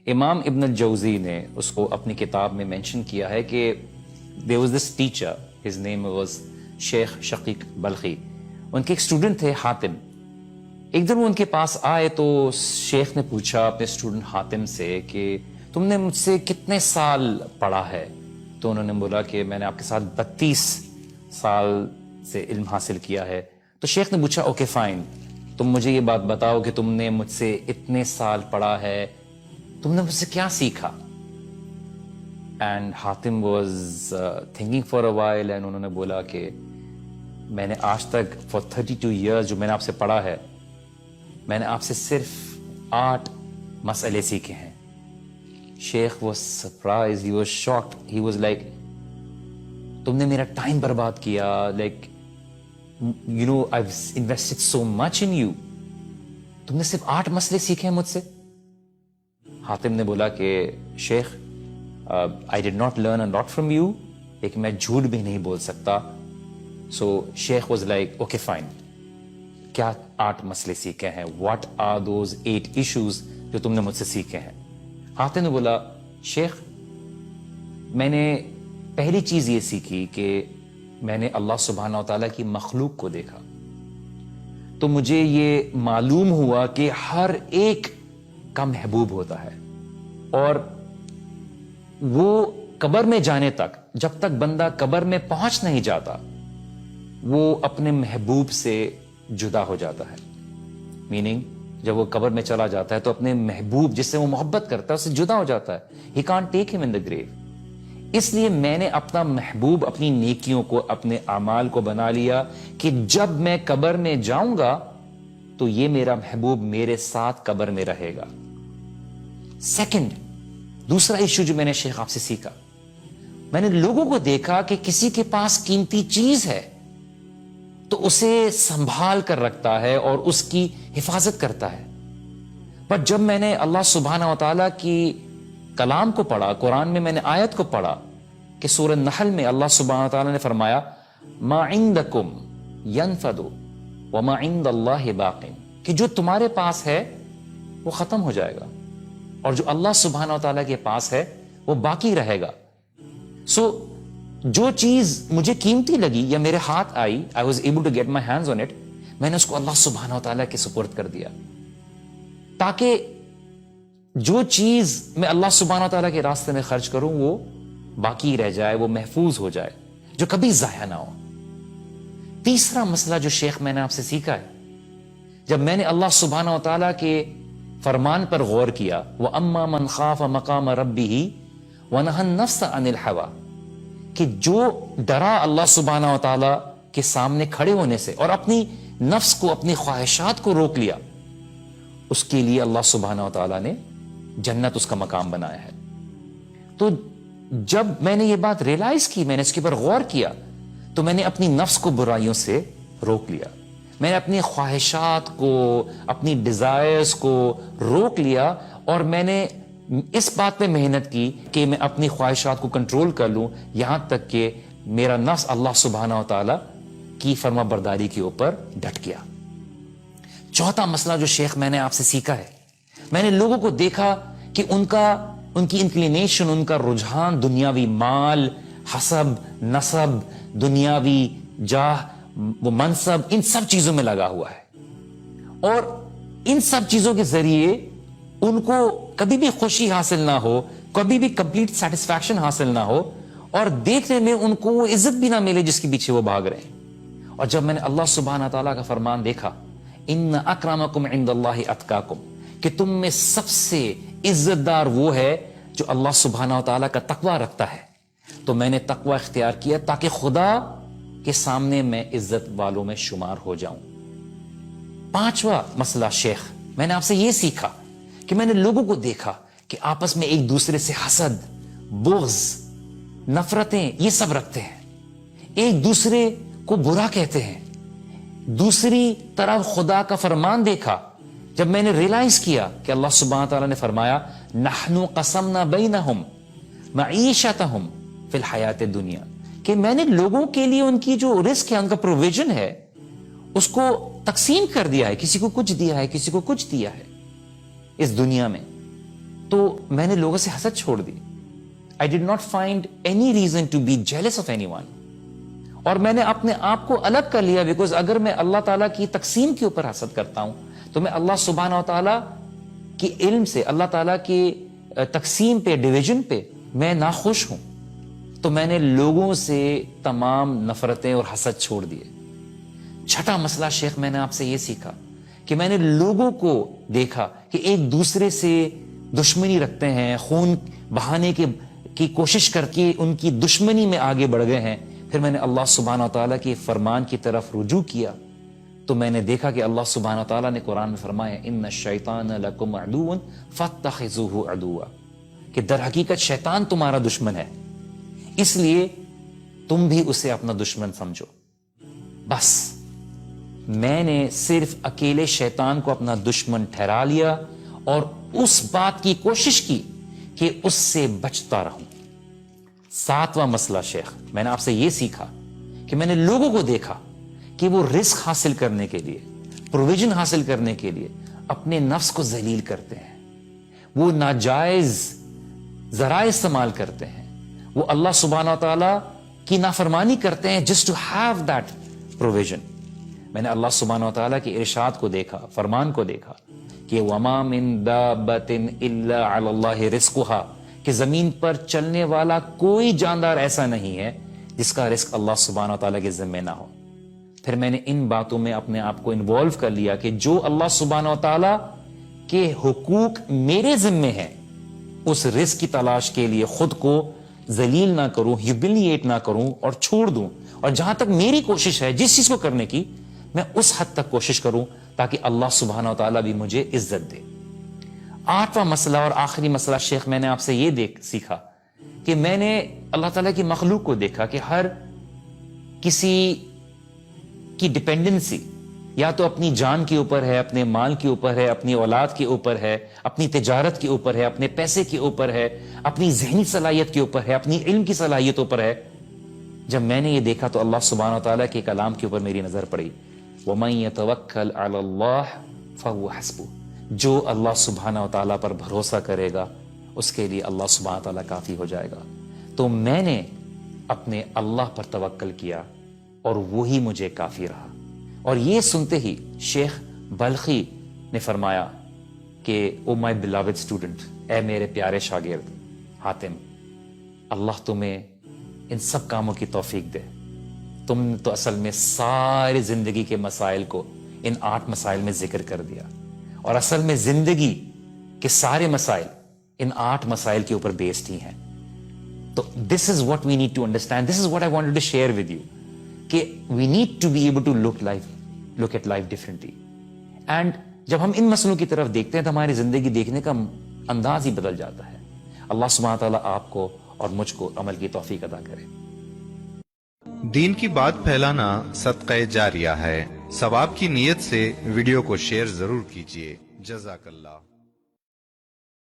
امام ابن الجوزی نے اس کو اپنی کتاب میں مینشن کیا ہے کہ there was this teacher, his name was شیخ شقیق بلخی. ان کے ایک اسٹوڈنٹ تھے حاتم. ایک دن وہ ان کے پاس آئے تو شیخ نے پوچھا اپنے اسٹوڈنٹ حاتم سے کہ تم نے مجھ سے کتنے سال پڑھا ہے؟ تو انہوں نے بولا کہ میں نے آپ کے ساتھ 32 سال سے علم حاصل کیا ہے. تو شیخ نے پوچھا اوکے فائن، تم مجھے یہ بات بتاؤ کہ تم نے مجھ سے اتنے سال پڑھا ہے، تم نے مجھ سے کیا سیکھا؟ And Hatim was thinking for a while and انہوں نے بولا کہ میں نے آج تک فار 32 ایئرز جو میں نے آپ سے پڑھا ہے، میں نے آپ سے صرف 8 مسئلے سیکھے ہیں. She was surprised, he was shocked, he was like تم نے میرا ٹائم برباد کیا، like you know I invested so much in you, تم نے صرف 8 مسئلے سیکھے ہیں مجھ سے. حاتم نے بولا کہ شیخ I did not learn a lot from you، لیکن میں جھوٹ بھی نہیں بول سکتا. سو شیخ واز لائک اوکے فائن، کیا 8 مسئلے سیکھے ہیں؟ واٹ آر دوز 8 ایشوز جو تم نے مجھ سے سیکھے ہیں؟ حاتم نے بولا شیخ میں نے پہلی چیز یہ سیکھی کہ میں نے اللہ سبحانہ و تعالیٰ کی مخلوق کو دیکھا تو مجھے یہ معلوم ہوا کہ ہر ایک کا محبوب ہوتا ہے، اور وہ قبر میں جانے تک، جب تک بندہ قبر میں پہنچ نہیں جاتا، وہ اپنے محبوب سے جدا ہو جاتا ہے. میننگ جب وہ قبر میں چلا جاتا ہے تو اپنے محبوب جس سے وہ محبت کرتا ہے اس سے جدا ہو جاتا ہے. He can't take him in the grave. اس لیے میں نے اپنا محبوب، اپنی نیکیوں کو، اپنے اعمال کو بنا لیا کہ جب میں قبر میں جاؤں گا تو یہ میرا محبوب میرے ساتھ قبر میں رہے گا. سیکنڈ، دوسرا ایشو جو میں نے شیخ آپ سے سیکھا، میں نے لوگوں کو دیکھا کہ کسی کے پاس قیمتی چیز ہے تو اسے سنبھال کر رکھتا ہے اور اس کی حفاظت کرتا ہے. پر جب میں نے اللہ سبحانہ و تعالیٰ کی کلام کو پڑھا، قرآن میں نے آیت کو پڑھا کہ سورہ نحل میں اللہ سبحانہ و تعالیٰ نے فرمایا ما عندکم ینفد وما عند اللہ باق، کہ جو تمہارے پاس ہے وہ ختم ہو جائے گا اور جو اللہ سبحانہ و تعالیٰ کے پاس ہے وہ باقی رہے گا. سو جو چیز مجھے قیمتی لگی یا میرے ہاتھ آئی، I was able to get my hands on it، میں نے اس کو اللہ سبحانہ و تعالیٰ کے سپرد کر دیا تاکہ جو چیز میں اللہ سبحانہ و تعالیٰ کے راستے میں خرچ کروں وہ باقی رہ جائے، وہ محفوظ ہو جائے، جو کبھی ضائع نہ ہو. تیسرا مسئلہ جو شیخ میں نے آپ سے سیکھا ہے، جب میں نے اللہ سبحانہ و تعالیٰ کے فرمان پر غور کیا، وَأَمَّا مَنْ خَافَ مَقَامَ رَبِّهِ وَنَهَى النَّفْسَ عَنِ الْهَوَىٰ، کہ جو ڈرا اللہ سبحانہ و تعالیٰ کے سامنے کھڑے ہونے سے اور اپنی نفس کو، اپنی خواہشات کو روک لیا، اس کے لیے اللہ سبحانہ و تعالیٰ نے جنت اس کا مقام بنایا ہے. تو جب میں نے یہ بات ریلائز کی، میں نے اس کے پر غور کیا، تو میں نے اپنی نفس کو برائیوں سے روک لیا، میں نے اپنی خواہشات کو، اپنی ڈیزائرز کو روک لیا، اور میں نے اس بات پہ محنت کی کہ میں اپنی خواہشات کو کنٹرول کر لوں، یہاں تک کہ میرا نفس اللہ سبحانہ و تعالیٰ کی فرما برداری کے اوپر ڈٹ گیا. چوتھا مسئلہ جو شیخ میں نے آپ سے سیکھا ہے، میں نے لوگوں کو دیکھا کہ ان کی انکلینیشن، ان کا رجحان دنیاوی مال، حسب، نسب، دنیاوی جاہ، وہ منصب، ان سب چیزوں میں لگا ہوا ہے، اور ان سب چیزوں کے ذریعے ان کو کبھی بھی خوشی حاصل نہ ہو، کبھی بھی کمپلیٹ سیٹسفیکشن حاصل نہ ہو، اور دیکھنے میں ان کو وہ عزت بھی نہ ملے جس کے پیچھے وہ بھاگ رہے ہیں. اور جب میں نے اللہ سبحانہ تعالیٰ کا فرمان دیکھا، ان اکرمکم عند اللہ اتقاکم، کہ تم میں سب سے عزت دار وہ ہے جو اللہ سبحانہ و تعالیٰ کا تقوی رکھتا ہے، تو میں نے تقوی اختیار کیا تاکہ خدا کے سامنے میں عزت والوں میں شمار ہو جاؤں. پانچواں مسئلہ شیخ، میں نے آپ سے یہ سیکھا کہ میں نے لوگوں کو دیکھا کہ آپس میں ایک دوسرے سے حسد، بغض، نفرتیں، یہ سب رکھتے ہیں، ایک دوسرے کو برا کہتے ہیں. دوسری طرف خدا کا فرمان دیکھا، جب میں نے ریلائز کیا کہ اللہ سبحانہ تعالیٰ نے فرمایا نحنو قسمنا بینہم معیشتہم فی الحیات الدنیا، کہ میں نے لوگوں کے لیے ان کی جو رزق ہے، ان کا پروویژن ہے، اس کو تقسیم کر دیا ہے، کسی کو کچھ دیا ہے، کسی کو کچھ دیا ہے اس دنیا میں. تو میں نے لوگوں سے حسد چھوڑ دی. I did not find any reason to be jealous of anyone. اور میں نے اپنے آپ کو الگ کر لیا, بیکاز اگر میں اللہ تعالیٰ کی تقسیم کے اوپر حسد کرتا ہوں تو میں اللہ سبحانہ و تعالیٰ کی علم سے, اللہ تعالیٰ کی تقسیم پہ, ڈویژن پہ میں ناخوش ہوں. تو میں نے لوگوں سے تمام نفرتیں اور حسد چھوڑ دیے. چھٹا مسئلہ شیخ, میں نے آپ سے یہ سیکھا کہ میں نے لوگوں کو دیکھا کہ ایک دوسرے سے دشمنی رکھتے ہیں, خون بہانے کی کوشش کر کے ان کی دشمنی میں آگے بڑھ گئے ہیں. پھر میں نے اللہ سبحانہ و تعالیٰ کے فرمان کی طرف رجوع کیا تو میں نے دیکھا کہ اللہ سبحانہ و تعالیٰ نے قرآن میں فرمایا ان الشیطان لکم عدو فاتخذوہ عدوا, کہ در حقیقت شیطان تمہارا دشمن ہے, اس لیے تم بھی اسے اپنا دشمن سمجھو. بس میں نے صرف اکیلے شیطان کو اپنا دشمن ٹھہرا لیا اور اس بات کی کوشش کی کہ اس سے بچتا رہوں. ساتواں مسئلہ شیخ, میں نے آپ سے یہ سیکھا کہ میں نے لوگوں کو دیکھا کہ وہ رزق حاصل کرنے کے لیے, پروویژن حاصل کرنے کے لیے اپنے نفس کو ذلیل کرتے ہیں, وہ ناجائز ذرائع استعمال کرتے ہیں, وہ اللہ سبحانہ و تعالیٰ کی نافرمانی کرتے ہیں just to have that provision. میں نے اللہ سبحانہ و تعالیٰ کے ارشاد کو دیکھا, فرمان کو دیکھا کہ وَمَا مِن دَابَّةٍ إِلَّا عَلَى اللَّهِ رِزْقُهَا, کہ زمین پر چلنے والا کوئی جاندار ایسا نہیں ہے جس کا رزق اللہ سبحانہ و تعالیٰ کے ذمہ نہ ہو. پھر میں نے ان باتوں میں اپنے آپ کو انوالو کر لیا کہ جو اللہ سبحانہ و تعالیٰ کے حقوق میرے ذمے ہیں, اس رزق کی تلاش کے لیے خود کو ذلیل نہ کروں, ہیوملیٹ نہ کروں اور چھوڑ دوں, اور جہاں تک میری کوشش ہے جس چیز کو کرنے کی, میں اس حد تک کوشش کروں تاکہ اللہ سبحانہ و تعالیٰ بھی مجھے عزت دے. آٹھواں مسئلہ اور آخری مسئلہ شیخ, میں نے آپ سے یہ سیکھا کہ میں نے اللہ تعالیٰ کی مخلوق کو دیکھا کہ ہر کسی کی ڈپینڈنسی یا تو اپنی جان کے اوپر ہے, اپنے مال کے اوپر ہے, اپنی اولاد کے اوپر ہے, اپنی تجارت کے اوپر ہے, اپنے پیسے کے اوپر ہے, اپنی ذہنی صلاحیت کے اوپر ہے, اپنی علم کی صلاحیتوں پر ہے. جب میں نے یہ دیکھا تو اللہ سبحانہ و تعالیٰ کے کلام کے اوپر میری نظر پڑی, وَمَن يَتَوَكَّلْ عَلَى اللَّهِ فَهُوَ حَسْبُهُ, جو اللہ سبحانہ و تعالیٰ پر بھروسہ کرے گا اس کے لیے اللہ سبحانہ و تعالیٰ کافی ہو جائے گا. تو میں نے اپنے اللہ پر توکل کیا اور وہی مجھے کافی رہا. اور یہ سنتے ہی شیخ بلخی نے فرمایا کہ او مائی بلاوڈ اسٹوڈنٹ, اے میرے پیارے شاگرد حاتم, اللہ تمہیں ان سب کاموں کی توفیق دے. تم نے تو اصل میں ساری زندگی کے مسائل کو ان 8 مسائل میں ذکر کر دیا, اور اصل میں زندگی کے سارے مسائل ان 8 مسائل کے اوپر بیسڈ ہی ہیں. تو this is what we need to understand, this is what I wanted to share with you, کہ we need to be able to look at life differently. And جب ہم ان مسئلوں کی طرف دیکھتے ہیں تو ہماری زندگی دیکھنے کا انداز ہی بدل جاتا ہے. اللہ سبحانہ تعالیٰ آپ کو اور مجھ کو عمل کی توفیق عطا کرے. دین کی بات پھیلانا صدقہ جاریہ ہے. ثواب کی نیت سے ویڈیو کو شیئر ضرور کیجیے. جزاک اللہ.